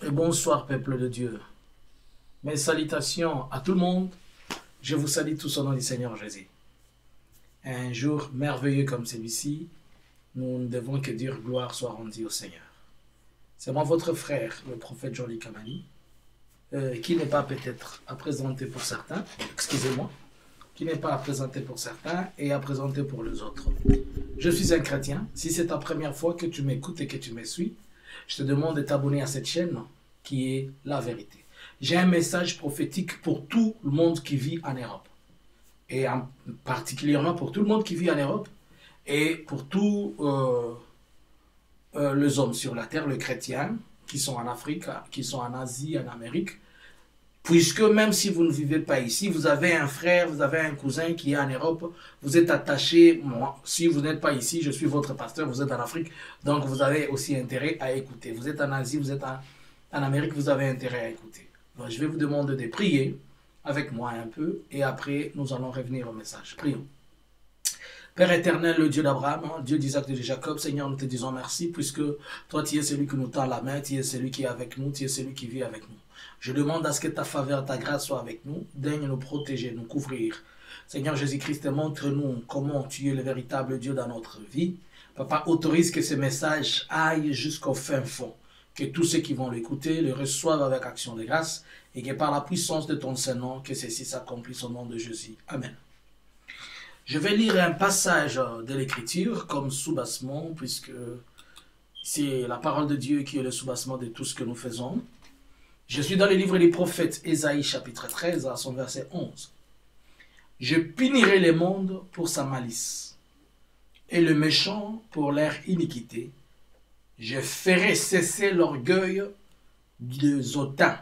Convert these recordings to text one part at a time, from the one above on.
et bonsoir peuple de Dieu. Mes salutations à tout le monde. Je vous salue tous au nom du Seigneur Jésus. Un jour merveilleux comme celui-ci, nous ne devons que dire gloire soit rendue au Seigneur. C'est moi votre frère, le prophète Johnny Kamani, qui n'est pas peut-être à présenter pour certains, excusez-moi, qui n'est pas à présenter pour certains et à présenter pour les autres. Je suis un chrétien. Si c'est ta première fois que tu m'écoutes et que tu me suis, je te demande de t'abonner à cette chaîne qui est la vérité. J'ai un message prophétique pour tout le monde qui vit en Europe. Et particulièrement pour tout le monde qui vit en Europe et pour tous les hommes sur la terre, les chrétiens, qui sont en Afrique, qui sont en Asie, en Amérique. Puisque même si vous ne vivez pas ici, vous avez un frère, vous avez un cousin qui est en Europe, vous êtes attaché, moi, si vous n'êtes pas ici, je suis votre pasteur, vous êtes en Afrique, donc vous avez aussi intérêt à écouter. Vous êtes en Asie, vous êtes en Amérique, vous avez intérêt à écouter. Donc, je vais vous demander de prier avec moi un peu, et après, nous allons revenir au message. Prions. Père éternel, le Dieu d'Abraham, Dieu d'Isaac et de Jacob, Seigneur, nous te disons merci, puisque toi, tu es celui qui nous tend la main, tu es celui qui est avec nous, tu es celui qui vit avec nous. Je demande à ce que ta faveur, ta grâce soit avec nous, daigne nous protéger, nous couvrir. Seigneur Jésus-Christ, montre-nous comment tu es le véritable Dieu dans notre vie. Papa, autorise que ce message aille jusqu'au fin fond, que tous ceux qui vont l'écouter le reçoivent avec action de grâce, et que par la puissance de ton Saint-Nom, que ceci s'accomplisse au nom de Jésus. Amen. Je vais lire un passage de l'Écriture comme soubassement, puisque c'est la parole de Dieu qui est le soubassement de tout ce que nous faisons. Je suis dans le livre des prophètes, Ésaïe chapitre 13, à son verset 11. « Je punirai le monde pour sa malice, et le méchant pour leur iniquité. Je ferai cesser l'orgueil des hautains,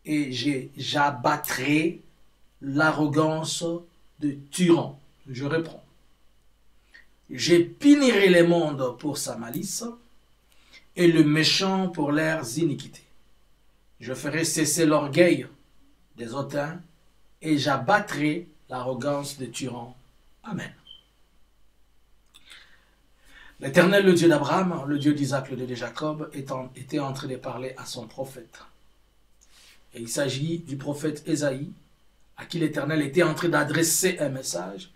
et j'abattrai l'arrogance de tyrans. » Je reprends. « Je punirai le monde pour sa malice, et le méchant pour leurs iniquités. Je ferai cesser l'orgueil des hautains et j'abattrai l'arrogance des tyrans. Amen. L'Éternel, le Dieu d'Abraham, le Dieu d'Isaac, le Dieu de Jacob, était en train de parler à son prophète. Et il s'agit du prophète Ésaïe, à qui l'Éternel était en train d'adresser un message.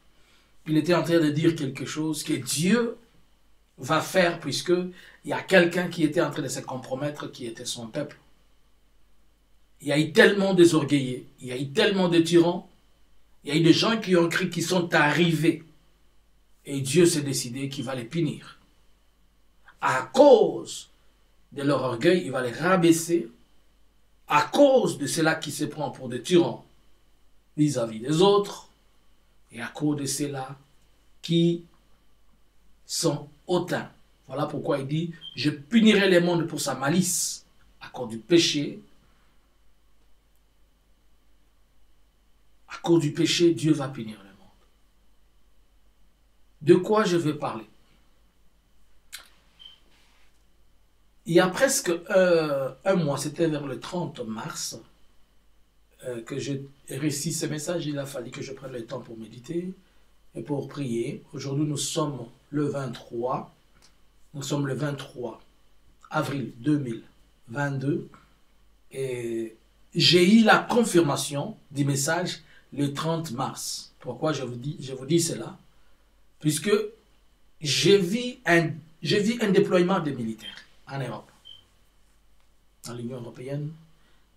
Il était en train de dire quelque chose que Dieu va faire, puisqu'il y a quelqu'un qui était en train de se compromettre, qui était son peuple. Il y a eu tellement désorgueillés, il y a eu tellement de tyrans, il y a eu des gens qui ont cru qu'ils sont arrivés. Et Dieu s'est décidé qu'il va les punir. À cause de leur orgueil, il va les rabaisser. À cause de cela qui se prend pour des tyrans vis-à-vis des autres. Et à cause de cela qui sont hautains. Voilà pourquoi il dit, je punirai le monde pour sa malice, à cause du péché. À cause du péché, Dieu va punir le monde. De quoi je vais parler? Il y a presque un mois, c'était vers le 30 mars, que j'ai réussi ce message. Il a fallu que je prenne le temps pour méditer et pour prier. Aujourd'hui, nous sommes le 23. Nous sommes le 23 avril 2022. Et j'ai eu la confirmation du message le 30 mars. Pourquoi je vous dis cela? Puisque j'ai vu un déploiement de militaires en Europe, dans l'Union européenne.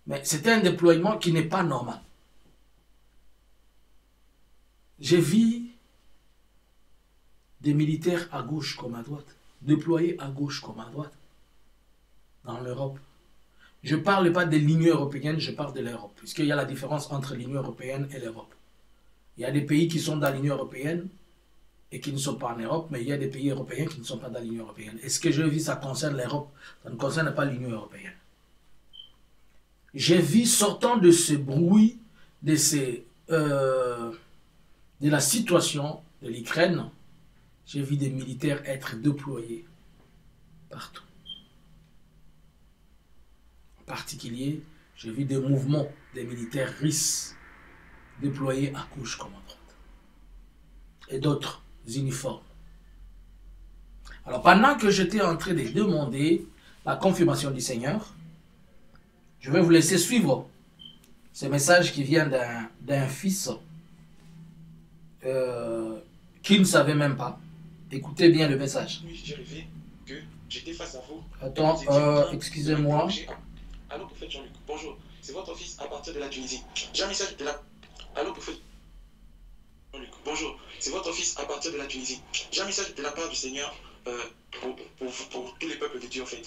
Mais c'était un déploiement qui n'est pas normal. J'ai vu des militaires à gauche comme à droite, déployés à gauche comme à droite, dans l'Europe. Je ne parle pas de l'Union européenne, je parle de l'Europe, puisqu'il y a la différence entre l'Union européenne et l'Europe. Il y a des pays qui sont dans l'Union européenne et qui ne sont pas en Europe, mais il y a des pays européens qui ne sont pas dans l'Union européenne. Et ce que j'ai vu, ça concerne l'Europe, ça ne concerne pas l'Union européenne. J'ai vu, sortant de ce bruit, de la situation de l'Ukraine, j'ai vu des militaires être déployés partout. En particulier, j'ai vu des mouvements des militaires russes déployés à gauche comme à droite. Et d'autres uniformes. Alors pendant que j'étais en train de demander la confirmation du Seigneur, Je vais vous laisser suivre ce message qui vient d'un fils qui ne savait même pas. Écoutez bien le message. J'ai rêvé que j'étais face à vous. Attends, excusez-moi. Allô, prophète Jean-Luc. Bonjour, c'est votre fils à partir de la Tunisie. J'ai un message de la... Allô, prophète Jean-Luc. Bonjour, c'est votre fils à partir de la Tunisie. J'ai un message de la part du Seigneur pour tous les peuples de Dieu, en fait.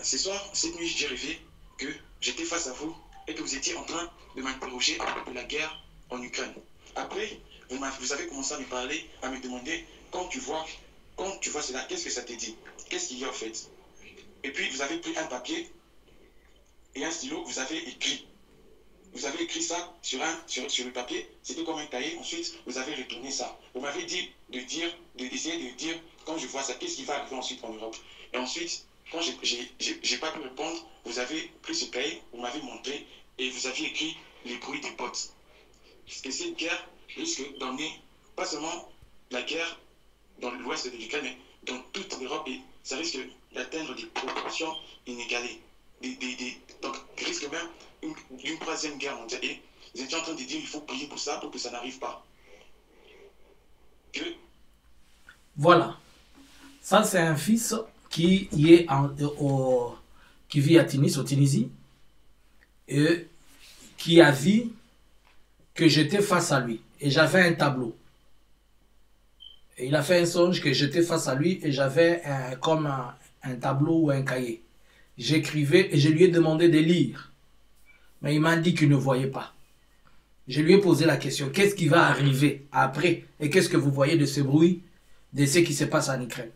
Ce soir, cette nuit, j'ai rêvé que j'étais face à vous et que vous étiez en train de m'interroger à propos de la guerre en Ukraine. Après, vous avez commencé à me parler, à me demander quand tu vois cela, qu'est-ce que ça te dit? Qu'est-ce qu'il y a en fait? Et puis vous avez pris un papier et un stylo, vous avez écrit. Vous avez écrit ça sur le papier, c'était comme un cahier, ensuite vous avez retourné ça. Vous m'avez dit d'essayer de dire, quand je vois ça, qu'est-ce qui va arriver ensuite en Europe? Et ensuite, quand j'ai pas pu répondre, vous avez pris ce cahier, vous m'avez montré et vous aviez écrit les bruits des potes. Parce que cette guerre risque d'emmener pas seulement la guerre dans l'ouest de l'Ukraine, mais dans toute l'Europe, et ça risque d'atteindre des proportions inégalées. Donc, risque même une troisième guerre mondiale. Et ils étaient en train de dire qu'il faut prier pour ça, pour que ça n'arrive pas. Voilà. Ça, c'est un fils qui vit à Tunis, au Tunisie, et qui a vu que j'étais face à lui. Et j'avais un tableau. Et il a fait un songe que j'étais face à lui et j'avais comme un tableau ou un cahier. J'écrivais et je lui ai demandé de lire. Mais il m'a dit qu'il ne voyait pas. Je lui ai posé la question, qu'est-ce qui va arriver après? Et qu'est-ce que vous voyez de ce bruit, de ce qui se passe en Ukraine?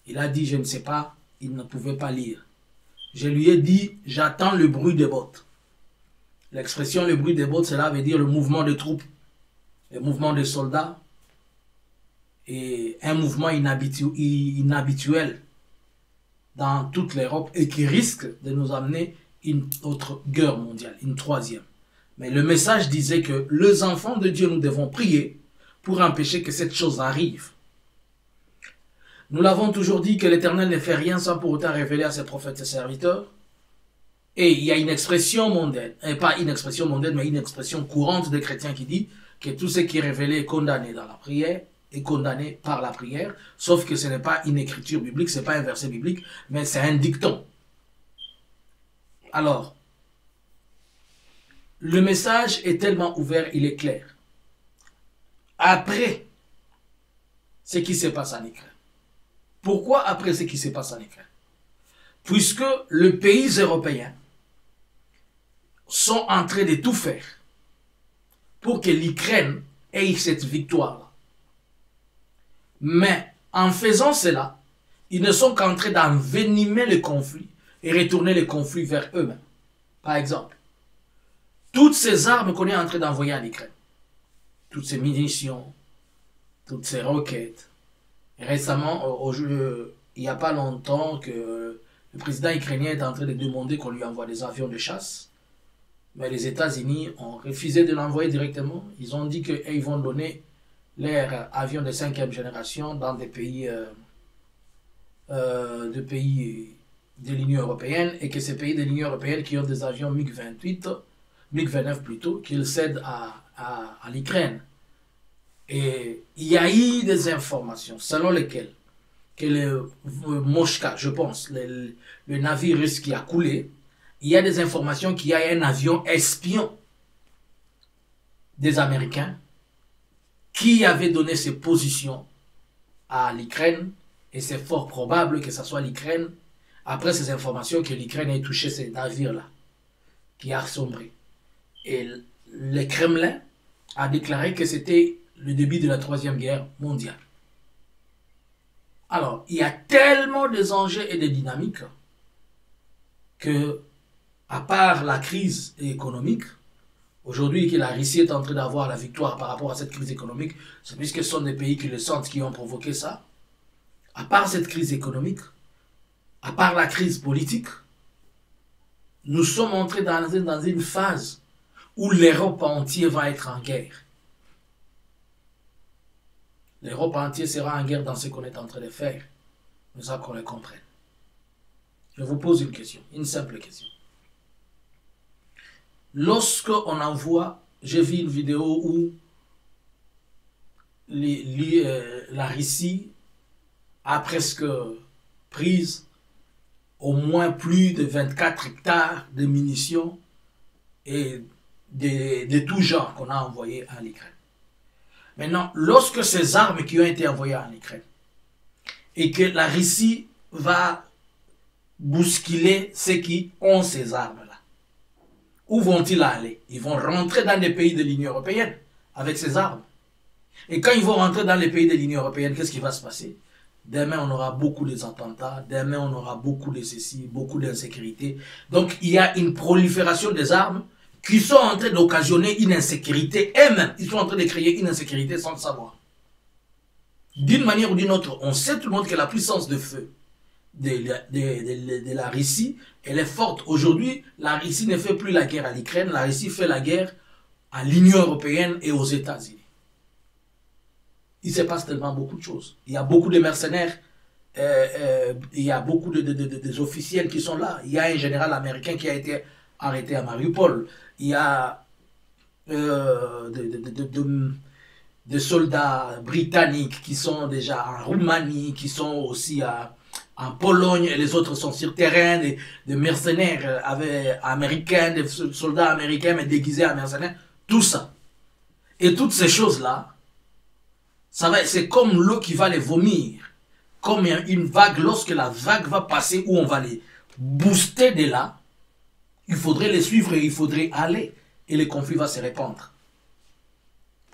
Il a dit, je ne sais pas, il ne pouvait pas lire. Je lui ai dit, j'attends le bruit des bottes. L'expression le bruit des bottes, cela veut dire le mouvement de troupes, le mouvement de soldats, et un mouvement inhabituel dans toute l'Europe et qui risque de nous amener une autre guerre mondiale, une troisième. Mais le message disait que les enfants de Dieu, nous devons prier pour empêcher que cette chose arrive. Nous l'avons toujours dit que l'Éternel ne fait rien sans pour autant révéler à ses prophètes et serviteurs. Et il y a une expression mondaine, et pas une expression mondaine, mais une expression courante des chrétiens qui dit que tout ce qui est révélé est condamné dans la prière, est condamné par la prière, sauf que ce n'est pas une écriture biblique, ce n'est pas un verset biblique, mais c'est un dicton. Alors, le message est tellement ouvert, il est clair. Après ce qui se passe en Ukraine. Pourquoi après ce qui se passe en Ukraine? Puisque les pays européens sont en train de tout faire pour que l'Ukraine ait cette victoire-là. Mais en faisant cela, ils ne sont qu'en train d'envenimer le conflit et retourner le conflit vers eux-mêmes. Par exemple, toutes ces armes qu'on est en train d'envoyer en Ukraine, toutes ces munitions, toutes ces roquettes. Récemment, il n'y a pas longtemps que le président ukrainien est en train de demander qu'on lui envoie des avions de chasse. Mais les États-Unis ont refusé de l'envoyer directement. Ils ont dit qu'ils vont donner leurs avions de 5e génération dans des pays, de l'Union européenne et que ces pays de l'Union européenne qui ont des avions MiG-28, MiG-29 plutôt, qu'ils cèdent à l'Ukraine. Et il y a eu des informations selon lesquelles que le Moshka, je pense, le navire russe qui a coulé, il y a des informations qu'il y a un avion espion des Américains qui avait donné ses positions à l'Ukraine, et c'est fort probable que ce soit l'Ukraine, après ces informations, que l'Ukraine ait touché ces navires-là, qui a sombré. Et le Kremlin a déclaré que c'était le début de la Troisième Guerre mondiale. Alors, il y a tellement de enjeux et de dynamiques que, à part la crise économique, aujourd'hui que la Russie est en train d'avoir la victoire par rapport à cette crise économique, c'est puisque ce sont des pays qui le sentent qui ont provoqué ça. À part cette crise économique, à part la crise politique, nous sommes entrés dans une phase où l'Europe entière va être en guerre. L'Europe entière sera en guerre dans ce qu'on est en train de faire. Mais ça qu'on le comprenne. Je vous pose une question, une simple question. lorsque on envoie, j'ai vu une vidéo où la Russie a presque prise au moins plus de 24 hectares de munitions et de tout genre qu'on a envoyé à l'Ukraine. Maintenant, lorsque ces armes qui ont été envoyées en Ukraine et que la Russie va bousculer ceux qui ont ces armes-là, où vont-ils aller? Ils vont rentrer dans les pays de l'Union européenne avec ces armes. Et quand ils vont rentrer dans les pays de l'Union européenne, qu'est-ce qui va se passer? Demain, on aura beaucoup d'attentats. Demain, on aura beaucoup de ceci, beaucoup d'insécurité. Donc, il y a une prolifération des armes qui sont en train d'occasionner une insécurité. Eux-mêmes, ils sont en train de créer une insécurité sans le savoir. D'une manière ou d'une autre, on sait tout le monde que la puissance de feu de la Russie, elle est forte. Aujourd'hui, la Russie ne fait plus la guerre à l'Ukraine, la Russie fait la guerre à l'Union européenne et aux États-Unis. Il se passe tellement beaucoup de choses. Il y a beaucoup de mercenaires, il y a beaucoup des officiels qui sont là. Il y a un général américain qui a été arrêté à Mariupol. Il y a des soldats britanniques qui sont déjà en Roumanie, qui sont aussi en Pologne, et les autres sont sur terrain, des mercenaires américains, des soldats américains mais déguisés en mercenaires, tout ça. Et toutes ces choses-là, c'est comme l'eau qui va les vomir, comme une vague. Lorsque la vague va passer, où on va les booster de là, il faudrait les suivre et il faudrait aller. Et le conflit va se répandre.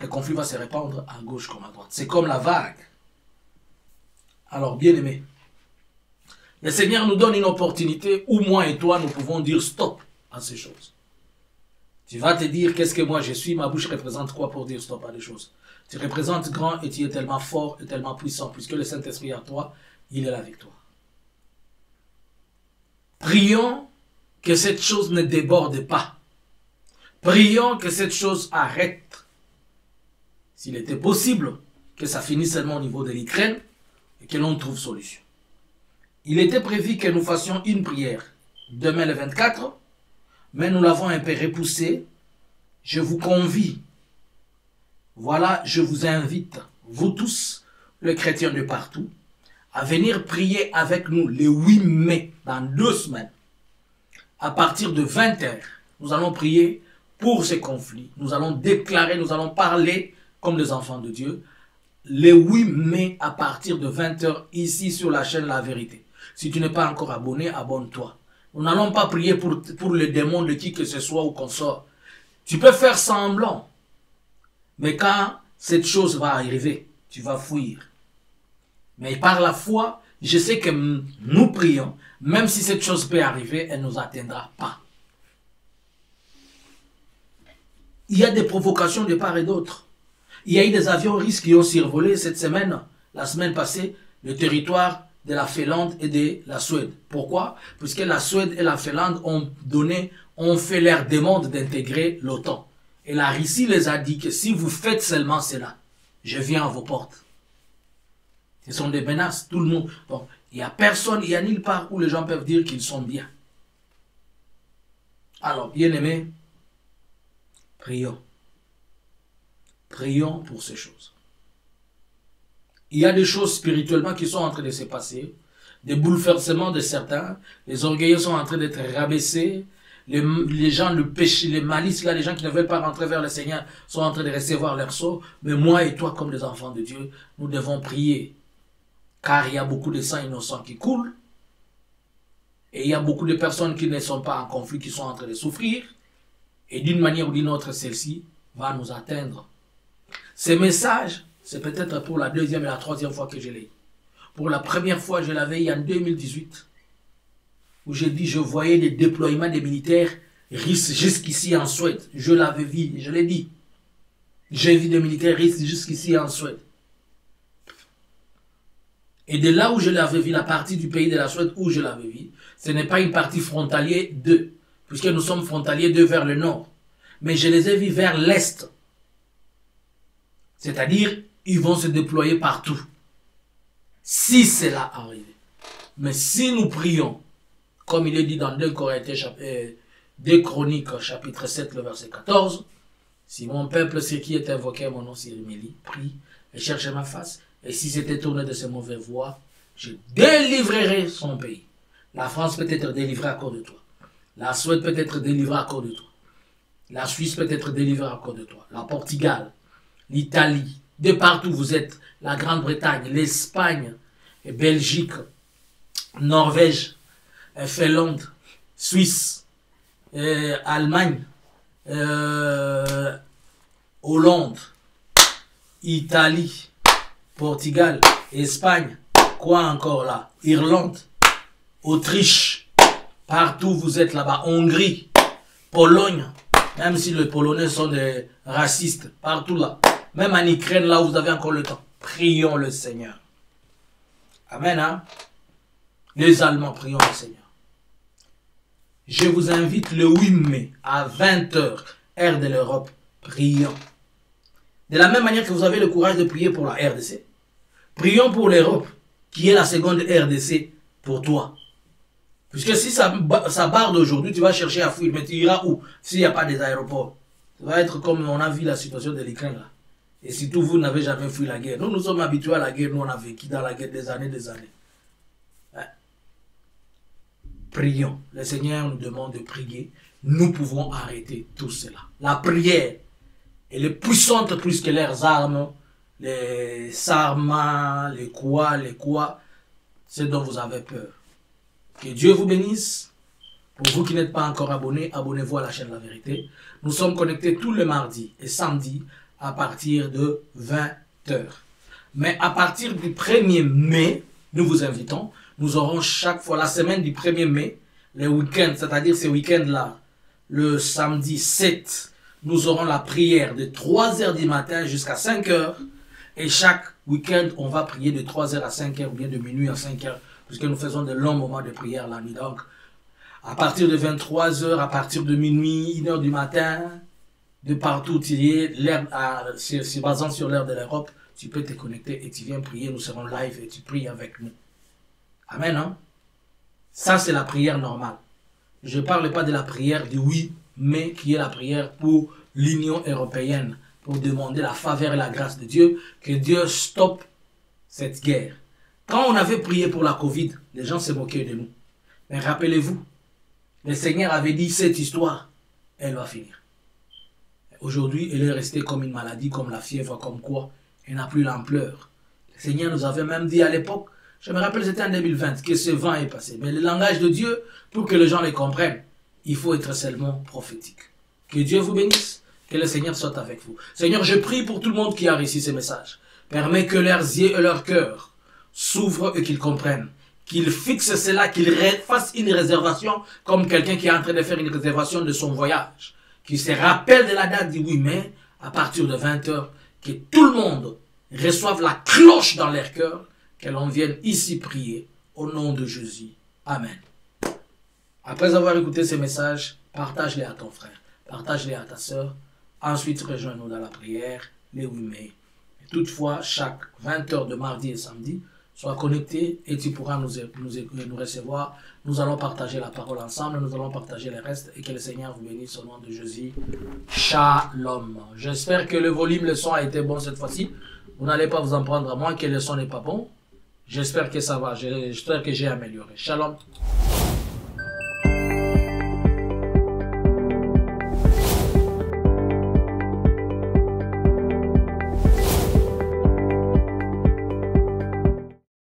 Le conflit va se répandre à gauche comme à droite. C'est comme la vague. Alors, bien aimé, le Seigneur nous donne une opportunité où moi et toi, nous pouvons dire stop à ces choses. Tu vas te dire, qu'est-ce que moi je suis? Ma bouche représente quoi pour dire stop à des choses? Tu représentes grand et tu es tellement fort et tellement puissant, puisque le Saint-Esprit en toi, il est là avec toi. Prions que cette chose ne déborde pas. Prions que cette chose arrête. S'il était possible que ça finisse seulement au niveau de l'Ukraine et que l'on trouve solution. Il était prévu que nous fassions une prière demain le 24, mais nous l'avons un peu repoussé. Je vous convie, voilà, je vous invite, vous tous, les chrétiens de partout, à venir prier avec nous le 8 mai, dans 2 semaines. À partir de 20h, nous allons prier pour ces conflits. Nous allons déclarer, nous allons parler comme des enfants de Dieu. Le 8 mai, à partir de 20h, ici sur la chaîne La Vérité. Si tu n'es pas encore abonné, abonne-toi. Nous n'allons pas prier pour les démons de qui que ce soit ou qu'on sort. Tu peux faire semblant. Mais quand cette chose va arriver, tu vas fuir. Mais par la foi, je sais que nous prions, même si cette chose peut arriver, elle ne nous atteindra pas. Il y a des provocations de part et d'autre. Il y a eu des avions russes qui ont survolé cette semaine, la semaine passée, le territoire de la Finlande et de la Suède. Pourquoi? Puisque la Suède et la Finlande ont fait leur demande d'intégrer l'OTAN. Et la Russie les a dit que si vous faites seulement cela, je viens à vos portes. Ce sont des menaces, tout le monde. Donc, il n'y a personne, il n'y a nulle part où les gens peuvent dire qu'ils sont bien. Alors, bien-aimés, prions. Prions pour ces choses. Il y a des choses spirituellement qui sont en train de se passer, des bouleversements de certains, les orgueilleux sont en train d'être rabaissés, les gens, le péché, les malices, là, les gens qui ne veulent pas rentrer vers le Seigneur sont en train de recevoir leur sort. Mais moi et toi, comme des enfants de Dieu, nous devons prier. Car il y a beaucoup de sang innocent qui coule. Et il y a beaucoup de personnes qui ne sont pas en conflit, qui sont en train de souffrir. Et d'une manière ou d'une autre, celle-ci va nous atteindre. Ces messages, c'est peut-être pour la 2e et la 3e fois que je l'ai. Pour la première fois, je l'avais eu en 2018. Où j'ai dit, je voyais les déploiements des militaires russes jusqu'ici en Suède. Je l'avais vu, je l'ai dit. J'ai vu des militaires russes jusqu'ici en Suède. Et de là où je l'avais vu, la partie du pays de la Suède où je l'avais vu, ce n'est pas une partie frontalière d'eux, puisque nous sommes frontaliers d'eux vers le nord. Mais je les ai vus vers l'est. C'est-à-dire, ils vont se déployer partout. Si cela arrive. Mais si nous prions, comme il est dit dans 2 Corinthiens 2 Chroniques, chapitre 7, le verset 14. Si mon peuple, ce qui est invoqué, mon nom s'irmélie, prie et cherche ma face, et si c'était tourné de ses mauvaises voies, je délivrerai son pays. La France peut être délivrée à cause de toi. La Suède peut être délivrée à cause de toi. La Suisse peut être délivrée à cause de toi. La Portugal, l'Italie, de partout où vous êtes, la Grande-Bretagne, l'Espagne, et Belgique, Norvège, Finlande, Suisse, Allemagne, Hollande, Italie, Portugal, Espagne, quoi encore là, Irlande, Autriche, partout où vous êtes là-bas, Hongrie, Pologne, même si les Polonais sont des racistes, partout là, même en Ukraine là où vous avez encore le temps, prions le Seigneur. Amen, hein? Les Allemands, prions le Seigneur. Je vous invite le 8 mai à 20 h, heure de l'Europe, prions. De la même manière que vous avez le courage de prier pour la RDC, prions pour l'Europe, qui est la seconde RDC pour toi. Puisque si ça barre d'aujourd'hui, tu vas chercher à fuir, mais tu iras où s'il n'y a pas des aéroports? Ça va être comme on a vu la situation de l'Ukraine là. Et surtout, vous n'avez jamais fui la guerre. Nous, nous sommes habitués à la guerre, nous on a vécu dans la guerre des années, Ouais. Prions. Le Seigneur nous demande de prier. Nous pouvons arrêter tout cela. La prière, elle est puissante plus que leurs armes, les sarments, les quoi, c'est dont vous avez peur. Que Dieu vous bénisse. Pour vous qui n'êtes pas encore abonnés, abonnez-vous à la chaîne La Vérité. Nous sommes connectés tous les mardis et samedis à partir de 20 h. Mais à partir du 1er mai, nous vous invitons, nous aurons chaque fois la semaine du 1er mai, les week-ends, c'est-à-dire ces week-ends-là, le samedi 7, nous aurons la prière de 3 h du matin jusqu'à 5 h. Et chaque week-end, on va prier de 3 h à 5 h ou bien de minuit à 5 h, puisque nous faisons de longs moments de prière la nuit. Donc, à partir de 23 h, à partir de minuit, 1 h du matin, de partout où tu es, se basant sur l'heure de l'Europe, tu peux te connecter et tu viens prier, nous serons live et tu pries avec nous. Amen, hein? Ça, c'est la prière normale. Je ne parle pas de la prière du 8 mai, qui est la prière pour l'Union européenne, pour demander la faveur et la grâce de Dieu, que Dieu stoppe cette guerre. Quand on avait prié pour la Covid, les gens se moquaient de nous. Mais rappelez-vous, le Seigneur avait dit cette histoire, elle va finir. Aujourd'hui, elle est restée comme une maladie, comme la fièvre, comme quoi, elle n'a plus l'ampleur. Le Seigneur nous avait même dit à l'époque, je me rappelle c'était en 2020, que ce vent est passé. Mais le langage de Dieu, pour que les gens les comprennent, il faut être seulement prophétique. Que Dieu vous bénisse, que le Seigneur soit avec vous. Seigneur, je prie pour tout le monde qui a reçu ces messages. Permets que leurs yeux et leur cœur s'ouvrent et qu'ils comprennent. Qu'ils fixent cela, qu'ils fassent une réservation comme quelqu'un qui est en train de faire une réservation de son voyage. Qui se rappelle de la date du 8 mai, à partir de 20 h, que tout le monde reçoive la cloche dans leur cœur, que l'on vienne ici prier au nom de Jésus. Amen. Après avoir écouté ces messages, partage-les à ton frère, partage-les à ta sœur, ensuite rejoins-nous dans la prière, les 8 mai. Et toutefois, chaque 20 h de mardi et samedi, sois connecté et tu pourras nous recevoir. Nous allons partager la parole ensemble, nous allons partager le reste et que le Seigneur vous bénisse au nom de Jésus. Shalom. J'espère que le volume, le son a été bon cette fois-ci. Vous n'allez pas vous en prendre à moi que le son n'est pas bon. J'espère que ça va, j'espère que j'ai amélioré. Shalom.